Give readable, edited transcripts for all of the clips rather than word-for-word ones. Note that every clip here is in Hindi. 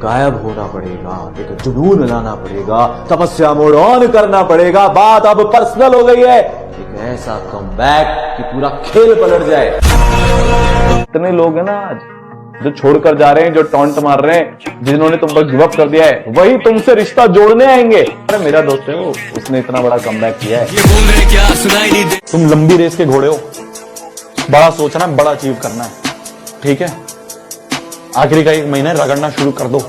गायब होना पड़ेगा, एक जुनून लाना पड़ेगा, तपस्या मोड ऑन करना पड़ेगा, बात अब पर्सनल हो गई है, एक ऐसा कमबैक कि पूरा खेल पलट जाए। इतने लोग हैं ना आज जो छोड़कर जा रहे हैं, जो टॉन्ट मार रहे हैं, जिन्होंने तुम पर गिव अप कर दिया है, वही तुमसे रिश्ता जोड़ने आएंगे। अरे मेरा दोस्त है वो, उसने इतना बड़ा कमबैक किया है। तुम लंबी रेस के घोड़े हो, बड़ा सोचना है, बड़ा अचीव करना है, ठीक है? आखिरी का 1 महीना रगड़ना शुरू कर दो।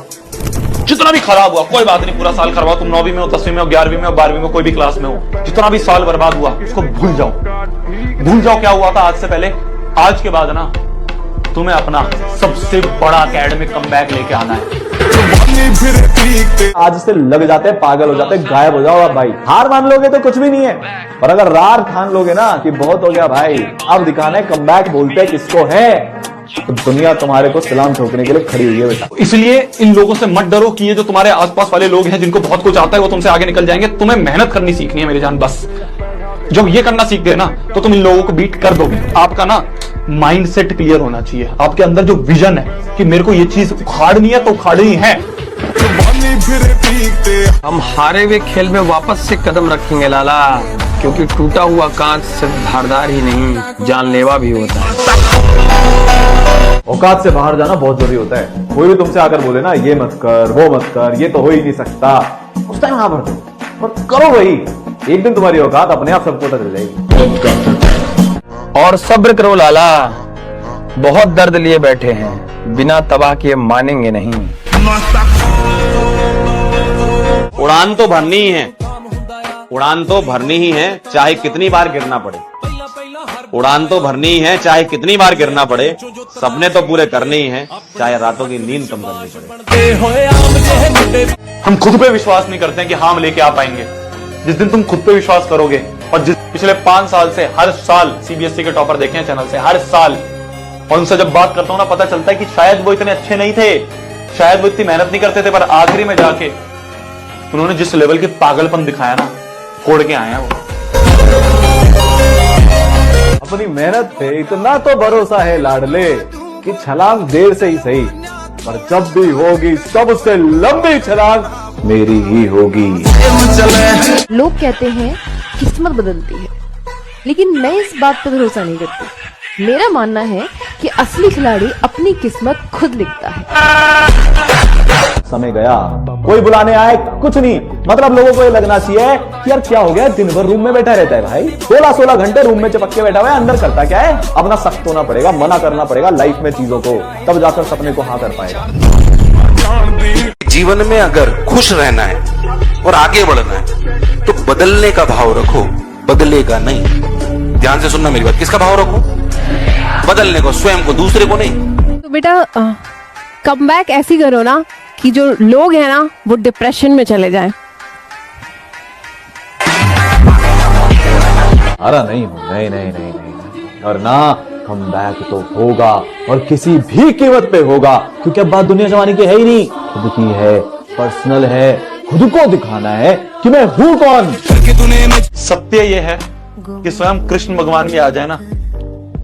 जितना भी खराब हुआ कोई बात नहीं, पूरा साल खराब हुआ, तुम 9वीं में हो, 10वीं में हो, 11वीं में हो, 12वीं में, कोई भी क्लास में हो, जितना भी साल बर्बाद हुआ उसको भूल जाओ। भूल जाओ क्या हुआ था आज से पहले। आज के बाद ना तुम्हें अपना सबसे बड़ा एकेडमिक कमबैक लेके आना है। आज से लग जाते हैं, पागल हो जाते हैं, गायब हो जाओ आप भाई। हार मान लोगे तो कुछ भी नहीं है, और अगर रार ठान लोगे ना कि बहुत हो गया भाई, अब दिखाना है कमबैक बोलते हैं किसको है, तो दुनिया तुम्हारे को सलाम ठोकने के लिए खड़ी हुई है बेटा। इसलिए इन लोगों से मत डरो कि ये जो तुम्हारे आसपास वाले लोग हैं जिनको बहुत कुछ आता है वो तुमसे आगे निकल जाएंगे। तुम्हें मेहनत करनी सीखनी है मेरी जान। बस जब ये करना सीख गए ना तो तुम इन लोगों को बीट कर दोगे। आपका ना माइंड सेट क्लियर होना चाहिए, आपके अंदर जो विजन है कि मेरे को ये चीज उखाड़नी है तो उखाड़नी है। हम हारे हुए खेल में वापस से कदम रखेंगे लाला, क्योंकि टूटा हुआ कांच सिर्फ धारदार ही नहीं जानलेवा भी होता है। औकात से बाहर जाना बहुत जरूरी होता है। कोई भी तुमसे आकर बोले ना ये मत कर, वो मत कर, ये तो हो ही नहीं सकता, उस टाइम हाँ भर दो और करो वही। एक दिन तुम्हारी औकात अपने आप सबको पता चल जाएगी। और सब्र करो लाला, बहुत दर्द लिए बैठे हैं, बिना तबाह किए मानेंगे नहीं। उड़ान तो भरनी ही है, उड़ान तो भरनी ही है, चाहे कितनी बार गिरना पड़े। उड़ान तो भरनी ही है, चाहे कितनी बार गिरना पड़े। सपने तो पूरे करने ही हैं, चाहे रातों की नींद कम करनी पड़े। हम खुद पे विश्वास नहीं करते हैं कि हम लेके आ पाएंगे। जिस दिन तुम खुद पे विश्वास करोगे, और जिस पिछले 5 साल से हर साल सीबीएसई के टॉपर देखे हैं चैनल से, हर साल, और उनसे जब बात करता हूं ना पता चलता है कि शायद वो इतने अच्छे नहीं थे, शायद वो इतनी मेहनत नहीं करते थे, पर आखिरी में जाके उन्होंने जिस लेवल के पागलपन दिखाया ना, कोड़ के आए हैं वो। अपनी मेहनत पे इतना तो भरोसा है लाडले कि छलांग देर से ही सही, पर जब भी होगी सबसे लंबी छलांग मेरी ही होगी। लोग कहते हैं किस्मत बदलती है, लेकिन मैं इस बात पर भरोसा नहीं करती। मेरा मानना है कि असली खिलाड़ी अपनी किस्मत खुद लिखता है। समय गया, कोई बुलाने आए कुछ नहीं, मतलब लोगों को ये लगना चाहिए कि यार क्या हो गया, दिन भर रूम में बैठा रहता है भाई, 16-16 घंटे रूम में चिपक के बैठा हुआ है, अंदर करता क्या है। अपना सख्त होना पड़ेगा, मना करना पड़ेगा लाइफ में चीजों को, तब जाकर सपने को हाँ कर पाएगा। जीवन में अगर खुश रहना है और आगे बढ़ना है तो बदलने का भाव रखो, बदलेगा नहीं। ध्यान से सुनना मेरी बात, किसका भाव रखो? बदलने को, स्वयं को, दूसरे को नहीं। तो बेटा कमबैक ऐसी करो ना कि जो लोग हैं ना वो डिप्रेशन में चले जाएं। अरे नहीं नहीं नहीं नहीं नहीं, और ना कमबैक तो होगा, और किसी भी कीमत पे होगा, क्योंकि अब बात दुनिया जमाने की है ही नहीं, खुद की है, पर्सनल है, खुद को दिखाना है कि मैं हूं कौन। सत्य ये है कि स्वयं कृष्ण भगवान भी आ जाए ना,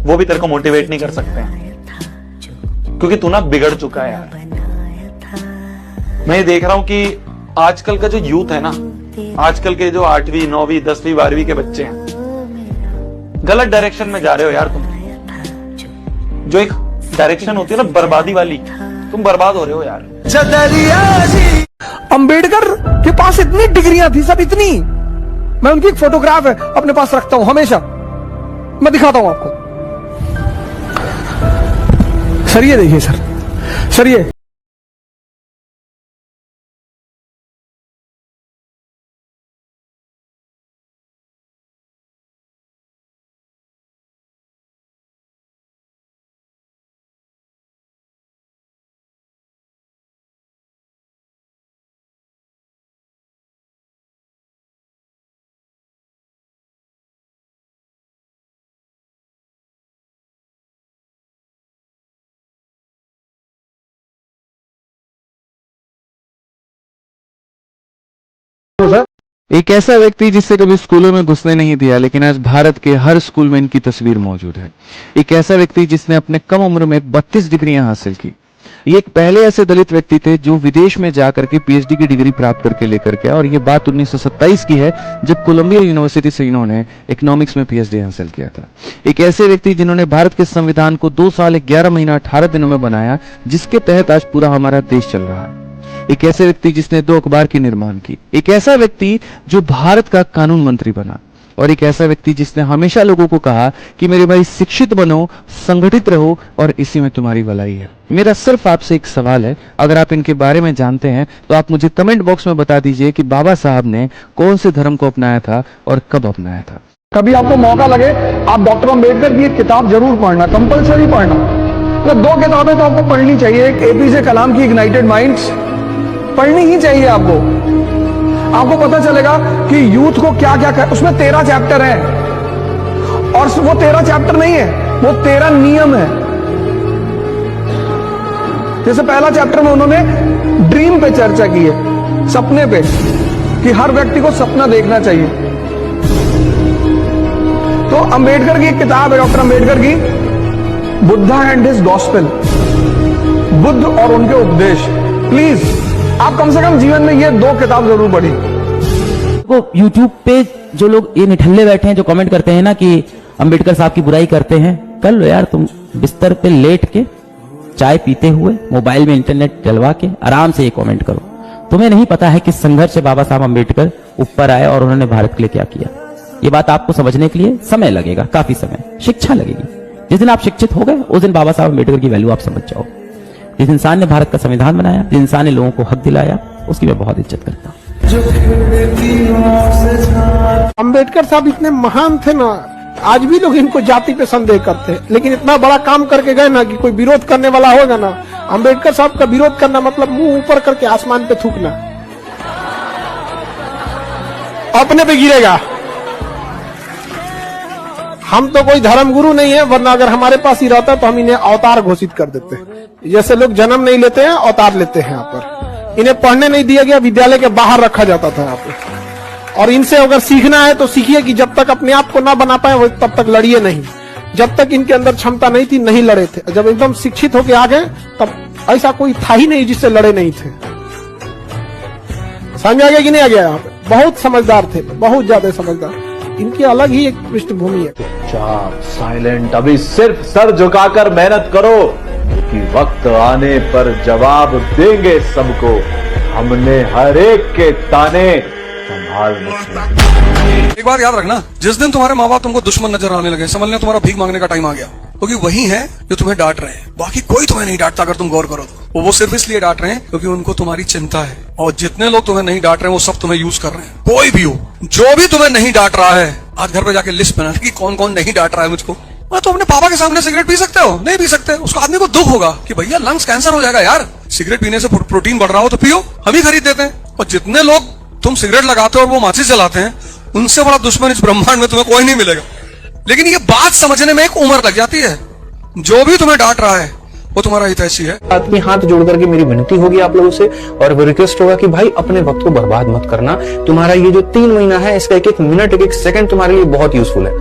वो भी तेरे को मोटिवेट नहीं कर सकते हैं, क्योंकि तू ना बिगड़ चुका है यार। मैं ये देख रहा हूं कि आजकल का जो यूथ है ना, आजकल के जो 8वीं 9वीं 10वीं 12वीं के बच्चे हैं, गलत डायरेक्शन में जा रहे हो यार तुम। जो एक डायरेक्शन होती है ना बर्बादी वाली, तुम बर्बाद हो रहे हो यार। अंबेडकर के पास इतनी डिग्रियां थी, सब इतनी, मैं उनकी एक फोटोग्राफ है अपने पास रखता हूं हमेशा, मैं दिखाता हूं आपको। सर ये देखिए सर ये एक ऐसा व्यक्ति जिससे कभी स्कूलों में घुसने नहीं दिया, लेकिन आज भारत के हर स्कूल में इनकी तस्वीर मौजूद है। एक ऐसा व्यक्ति जिसने अपने कम उम्र में 32 डिग्रियां हासिल की, ये एक पहले ऐसे दलित व्यक्ति थे जो विदेश में जाकर के पीएचडी की डिग्री प्राप्त करके लेकर के, और ये बात 1927 की है जब कोलंबिया यूनिवर्सिटी से इन्होंने इकोनॉमिक्स में पीएचडी हासिल किया था। एक ऐसे व्यक्ति जिन्होंने भारत के संविधान को 2 साल 11 महीना 18 दिनों में बनाया, जिसके तहत आज पूरा हमारा देश चल रहा है। एक ऐसे व्यक्ति जिसने 2 अखबार की निर्माण की, एक ऐसा व्यक्ति जो भारत का कानून मंत्री बना, और एक ऐसा व्यक्ति जिसने हमेशा लोगों को कहा कि मेरे भाई शिक्षित बनो, संगठित रहो, और इसी में तुम्हारी भलाई है। मेरा सिर्फ आपसे एक सवाल है, अगर आप इनके बारे में जानते हैं तो आप मुझे कमेंट बॉक्स में बता दीजिए कि बाबा साहब ने कौन से धर्म को अपनाया था और कब अपनाया था। कभी आपको मौका लगे आप डॉक्टर अम्बेडकर की एक किताब जरूर पढ़ना, कंपलसरी पढ़ना। तो 2 किताबें तो आपको पढ़नी चाहिए। एक एपीजे कलाम की इग्नाइटेड माइंड्स पढ़नी ही चाहिए आपको। आपको पता चलेगा कि यूथ को क्या क्या कर, उसमें 13 चैप्टर हैं, और वो 13 चैप्टर नहीं है, वो 13 नियम है। जैसे पहला चैप्टर में उन्होंने ड्रीम पे चर्चा की है, सपने पे, कि हर व्यक्ति को सपना देखना चाहिए। तो अंबेडकर की एक किताब है, डॉक्टर अंबेडकर की, Buddha and his gospel, Buddha और उनके उपदेश। प्लीज आप कम से कम जीवन में ये 2 किताब जरूर पढ़ी। वो YouTube पे जो लोग ये निठल्ले बैठे हैं जो कमेंट करते हैं ना कि अंबेडकर साहब की बुराई करते हैं, कर लो यार, तुम बिस्तर पे लेट के चाय पीते हुए मोबाइल में इंटरनेट चलवा के आराम से ये कमेंट करो। तुम्हें नहीं पता है कि संघर्ष से बाबा साहब अंबेडकर ऊपर आए और उन्होंने भारत के लिए क्या किया। ये बात आपको समझने के लिए समय लगेगा, काफी समय, शिक्षा लगेगी। जिस दिन आप शिक्षित हो गए उस दिन बाबा साहब अंबेडकर की वैल्यू आप समझ जाओ। जिस इंसान ने भारत का संविधान बनाया, जिस इंसान ने लोगों को हक दिलाया, उसकी मैं बहुत इज्जत करता हूँ। अंबेडकर साहब इतने महान थे ना, आज भी लोग इनको जाति पे संदेह करते हैं, लेकिन इतना बड़ा काम करके गए ना कि कोई विरोध करने वाला होगा ना, अंबेडकर साहब का विरोध करना मतलब मुंह ऊपर करके आसमान पे थूकना, अपने पे गिरेगा। हम तो कोई धर्मगुरु नहीं है, वरना अगर हमारे पास ही रहता तो हम इन्हें अवतार घोषित कर देते। जैसे लोग जन्म नहीं लेते हैं, अवतार लेते हैं। यहाँ पर इन्हें पढ़ने नहीं दिया गया, विद्यालय के बाहर रखा जाता था यहाँ पे। और इनसे अगर सीखना है तो सीखिए कि जब तक अपने आप को ना बना पाए तब तक लड़िए नहीं। जब तक इनके अंदर क्षमता नहीं थी, नहीं लड़े थे। जब एकदम शिक्षित होके आ गए तब ऐसा कोई था ही नहीं जिससे लड़े नहीं थे। समझ आ गया कि नहीं आ गया? यहाँ पे बहुत समझदार थे, बहुत ज्यादा समझदार। इनकी अलग ही एक पृष्ठभूमि है। चुपचाप साइलेंट, अभी सिर्फ सर झुकाकर मेहनत करो, क्योंकि वक्त आने पर जवाब देंगे सबको। हमने हर एक के ताने संभाल रखे। एक बार याद रखना, जिस दिन तुम्हारे माँ बाप तुमको दुश्मन नजर आने लगे, समझ लेना तुम्हारा भीख मांगने का टाइम आ गया। क्योंकि वही है जो तुम्हें डांट रहे हैं, बाकी कोई तुम्हें नहीं डांटता। अगर तुम गौर करो तो वो सिर्फ इसलिए डांट रहे हैं क्योंकि उनको तुम्हारी चिंता है। और जितने लोग तुम्हें नहीं डांट रहे हैं वो सब तुम्हें यूज कर रहे हैं। कोई भी हो, जो भी तुम्हें नहीं डांट रहा है, आज घर पे जाके लिस्ट बना कि कौन कौन नहीं डांट रहा है मुझको। तो अपने पापा के सामने सिगरेट पी सकते हो? नहीं पी सकते। उसको आदमी को दुख होगा कि भैया लंग्स कैंसर हो जाएगा यार, सिगरेट पीने से प्रोटीन बढ़ रहा हो तो पियो, हम ही खरीद देते हैं। और जितने लोग तुम सिगरेट लगाते हो और वो माचिस जलाते हैं, उनसे बड़ा दुश्मन इस ब्रह्मांड में तुम्हें कोई नहीं मिलेगा। लेकिन ये बात समझने में एक उम्र लग जाती है। जो भी तुम्हें डांट रहा है वो तुम्हारा हितैषी है। आपके हाथ जोड़ करके मेरी विनती होगी आप लोगों से, और वो रिक्वेस्ट होगा कि भाई अपने वक्त को बर्बाद मत करना। तुम्हारा ये जो 3 महीना है, इसका एक एक मिनट, एक एक सेकंड तुम्हारे लिए बहुत यूजफुल है।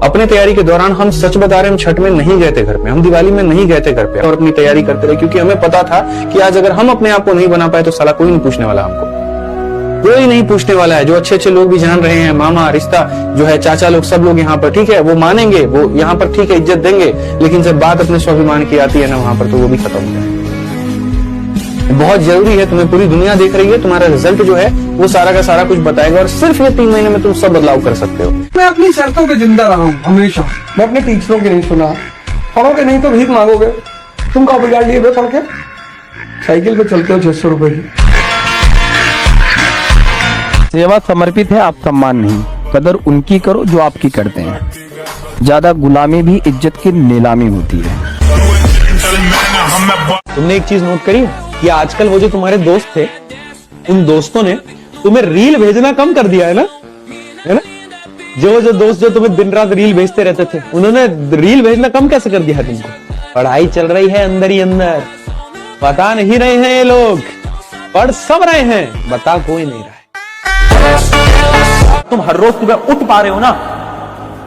अपने तैयारी के दौरान हम सच बता रहे, हम छठ में नहीं गए थे घर पे, हम दिवाली में नहीं गए थे घर पे, और अपनी तैयारी करते रहे, क्योंकि हमें पता था कि आज अगर हम अपने आप को नहीं बना पाए तो साला कोई नहीं पूछने वाला, हमको कोई नहीं पूछने वाला है। जो अच्छे अच्छे लोग भी जान रहे हैं, मामा, रिश्ता जो है, चाचा लोग, सब लोग यहाँ पर ठीक है, वो मानेंगे, वो यहाँ पर ठीक है, इज्जत देंगे। लेकिन जब बात अपने स्वाभिमान की आती है ना, वहां पर तो वो भी खत्म हो जाए। बहुत जरूरी है, तुम्हें पूरी दुनिया देख रही है, तुम्हारा रिजल्ट जो है वो सारा का सारा कुछ बताएगा, और सिर्फ ये 3 महीने में तुम सब बदलाव कर सकते हो। मैं अपनी शर्तों पे जिंदा रहा हूँ हमेशा। मैं अपने टीचरों की नहीं सुना। पढ़ोगे नहीं तो भीख मांगोगे। तुम कहाँ बिगाड़ लिए पढ़ के? साइकिल पे चलते हो 600 रुपए की। सेवा समर्पित है, आप सम्मान नहीं। कदर उनकी करो जो आपकी करते हैं। ज्यादा गुलामी भी इज्जत की नीलामी होती है। तुमने एक चीज नोट करी कि आजकल वो जो तुम्हारे दोस्त थे, उन दोस्तों ने तुम्हें रील भेजना कम कर दिया है ना? जो दोस्त जो तुम्हें दिन रात रील भेजते रहते थे, उन्होंने रील भेजना कम कैसे कर दिया है तुमको? पढ़ाई चल रही है अंदर ही अंदर, बता नहीं रहे हैं ये लोग, पढ़ सब रहे हैं, बता कोई नहीं रहा है। तुम हर रोज सुबह उठ पा रहे हो ना,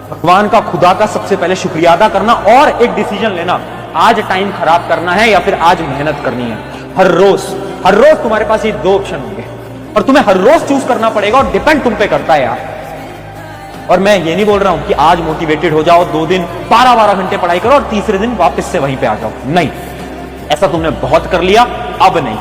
भगवान का, खुदा का सबसे पहले शुक्रिया अदा करना और एक डिसीजन लेना आज टाइम खराब करना है या फिर आज मेहनत करनी है। हर रोज तुम्हारे पास ये दो ऑप्शन होंगे और तुम्हें हर रोज चूज करना पड़ेगा और डिपेंड तुम पे करता है यार। और मैं ये नहीं बोल रहा हूं कि आज मोटिवेटेड हो जाओ, 2 दिन 12-12 घंटे पढ़ाई करो और तीसरे दिन वापस से वहीं पे आ जाओ, नहीं, ऐसा तुमने बहुत कर लिया, अब नहीं।